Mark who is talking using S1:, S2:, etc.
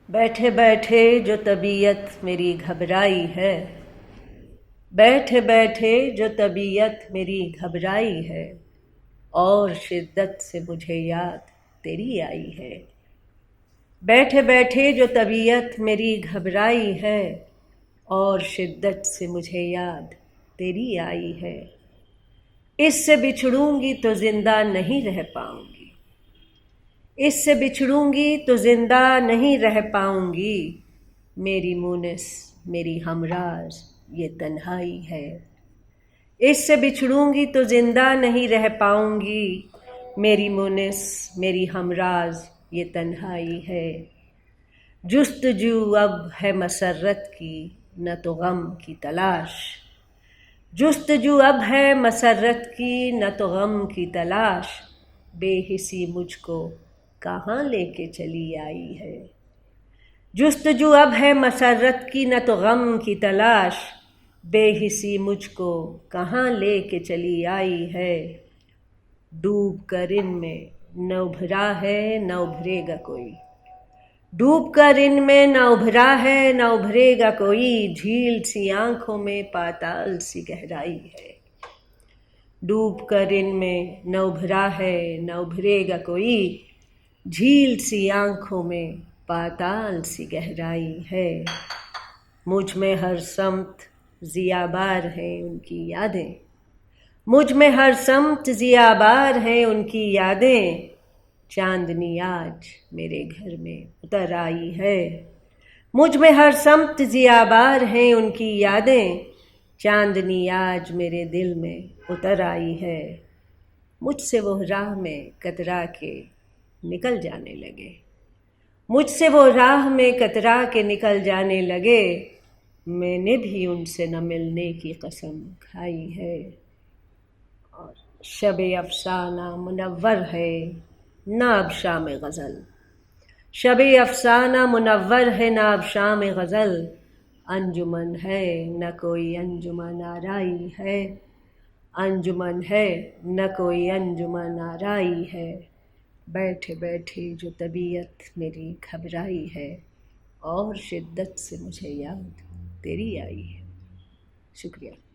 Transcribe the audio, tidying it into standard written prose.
S1: بیٹھے بیٹھے جو طبیعت میری گھبرائی ہے، بیٹھے بیٹھے جو طبیعت میری گھبرائی ہے، اور شدت سے مجھے یاد تیری آئی ہے۔ بیٹھے بیٹھے جو طبیعت میری گھبرائی ہے، اور شدت سے مجھے یاد تیری آئی ہے۔ اس سے بچھڑوں گی تو زندہ نہیں رہ پاؤں گی، اس سے بچھڑوں گی تو زندہ نہیں رہ پاؤں گی۔ میری مونس میری ہمراز یہ تنہائی ہے۔ اس سے بچھڑوں گی تو زندہ نہیں رہ پاؤں گی، میری مونس میری ہمراز یہ تنہائی ہے۔ جستجو اب ہے مسرت کی نہ تو غم کی تلاش، جستجو اب ہے مسرت کی نہ تو غم کی تلاش۔ بے حسی مجھ کو کہاں لے کے چلی آئی ہے۔ جستجو اب ہے مسرت کی نہ تو غم کی تلاش، بے حسی مجھ کو کہاں لے کے چلی آئی ہے۔ ڈوب کر ان میں نہ ابھرا ہے نہ ابھرے گا کوئی، ڈوب کر ان میں نہ ابھرا ہے نہ ابھرے گا کوئی۔ جھیل سی آنکھوں میں پاتال سی گہرائی ہے، ڈوب کر ان میں نہ ابھرا ہے نہ ابھرے گا کوئی۔ جھیل سی آنکھوں میں پاتال سی گہرائی ہے۔ مجھ میں ہر سمت ضیا بار ہیں ان کی یادیں، مجھ میں ہر سمت ضیا بار ہیں ان کی یادیں۔ چاندنی آج میرے گھر میں اتر آئی ہے، مجھ میں ہر سمت ضیا بار ہیں ان کی یادیں۔ چاندنی آج میرے دل میں اتر آئی ہے۔ مجھ سے وہ راہ میں کترا کے نکل جانے لگے، مجھ سے وہ راہ میں کترا کے نکل جانے لگے۔ میں نے بھی ان سے نہ ملنے کی قسم کھائی ہے۔ اور شب افسانہ منور ہے نہ اب شام غزل، شب افسانہ منور ہے نہ اب شام غزل۔ انجمن ہے نہ کوئی انجمن آرائی ہے، انجمن ہے نہ کوئی انجمن آرائی ہے۔ بیٹھے بیٹھے جو طبیعت میری گھبرائی ہے، اور شدت سے مجھے یاد تیری آئی ہے۔ شکریہ۔